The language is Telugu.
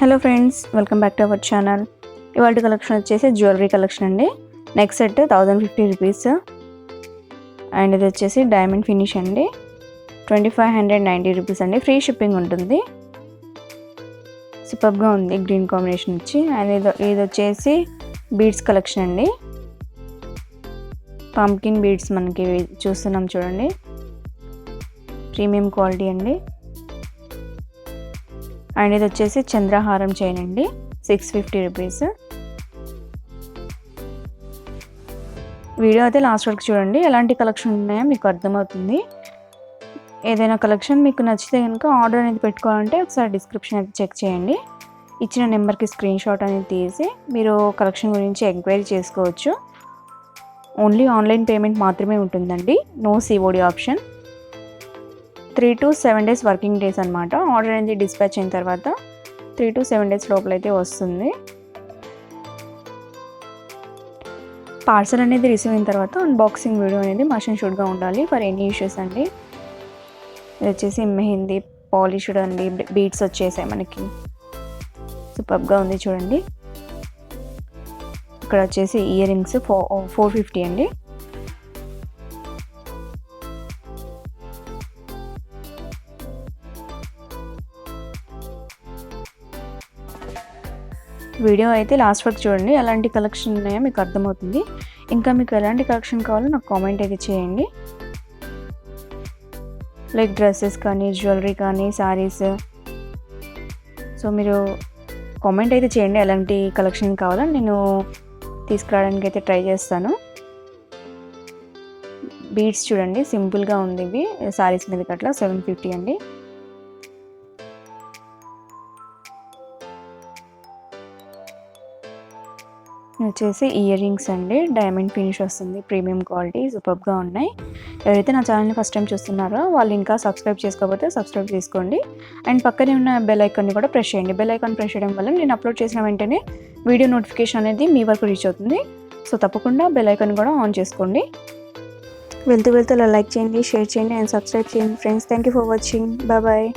Hello friends, welcome back to our channel. ఇవాళ కలెక్షన్ వచ్చేసి జ్యువెలరీ కలెక్షన్ అండి. నెక్ సెట్ 1050 రూపీస్ అండ్ ఇది వచ్చేసి డైమండ్ ఫినిష్ అండి. 2590 రూపీస్ అండి. ఫ్రీ షిప్పింగ్ ఉంటుంది. సూపర్గా ఉంది గ్రీన్ కాంబినేషన్ వచ్చి. అండ్ ఇది వచ్చేసి బీడ్స్ కలెక్షన్ అండి. పంకిన్ బీడ్స్ మనకి చూస్తున్నాం చూడండి. ప్రీమియం క్వాలిటీ అండి. అండ్ ఇది వచ్చేసి చంద్రహారం చైన్ అండి. 650 రూపీస్. వీడియో అయితే లాస్ట్ వరకు చూడండి. ఎలాంటి కలెక్షన్ ఉన్నాయో మీకు అర్థమవుతుంది. ఏదైనా కలెక్షన్ మీకు నచ్చితే కనుక ఆర్డర్ అనేది పెట్టుకోవాలంటే ఒకసారి డిస్క్రిప్షన్ అయితే చెక్ చేయండి. ఇచ్చిన నెంబర్కి స్క్రీన్ షాట్ అనేది తీసి మీరు కలెక్షన్ గురించి ఎంక్వైరీ చేసుకోవచ్చు. ఓన్లీ ఆన్లైన్ పేమెంట్ మాత్రమే ఉంటుందండి. No COD option. 3 to 7 days working days అనమాట. ఆర్డర్ అనేది డిస్పాచ్ అయిన తర్వాత 3 to 7 డేస్ లోపలైతే వస్తుంది. పార్సల్ అనేది రిసీవ్ అయిన తర్వాత అన్బాక్సింగ్ వీడియో అనేది మస్ట్ అండ్ షుడ్గా ఉండాలి ఫర్ ఎనీ ఇష్యూస్ అండి. ఇది వచ్చేసి మెహందీ పాలిష్డ్ అండి. బీడ్స్ వచ్చేసాయి మనకి. సూపర్గా ఉంది చూడండి. ఇక్కడ వచ్చేసి ఇయర్ రింగ్స్ 450 అండి. వీడియో అయితే లాస్ట్ వరకు చూడండి. ఎలాంటి కలెక్షన్ ఉన్నాయో మీకు అర్థమవుతుంది. ఇంకా మీకు ఎలాంటి కలెక్షన్ కావాలో నాకు కామెంట్ అయితే చేయండి. లైక్ డ్రెస్సెస్ కానీ, జ్యువెలరీ కానీ, శారీస్. సో మీరు కామెంట్ అయితే చేయండి ఎలాంటి కలెక్షన్ కావాలో నేను తీసుకురావడానికి అయితే ట్రై చేస్తాను. బీడ్స్ చూడండి, సింపుల్గా ఉంది. ఇవి శారీస్ మీదకి అట్లా 750 అండి. వచ్చేసి ఇయర్ రింగ్స్ అండి. డైమండ్ ఫినిష్ వస్తుంది. Premium quality. సూపర్గా ఉన్నాయి. ఎవరైతే నా ఛానల్ని ఫస్ట్ టైం చూస్తున్నారో వాళ్ళు ఇంకా సబ్స్క్రైబ్ చేసుకోకపోతే సబ్స్క్రైబ్ చేసుకోండి. అండ్ పక్కనే ఉన్న బెల్ ఐకాన్ని కూడా ప్రెస్ చేయండి. బెల్ ఐకాన్ ప్రెస్ చేయడం వల్ల నేను అప్లోడ్ చేసిన వెంటనే వీడియో నోటిఫికేషన్ అనేది మీ వరకు రీచ్ అవుతుంది. సో తప్పకుండా బెల్ ఐకాన్ కూడా ఆన్ చేసుకోండి. వెళ్తూ లైక్ చేయండి, షేర్ చేయండి అండ్ సబ్స్క్రైబ్ చేయండి friends. Thank you for watching. Bye.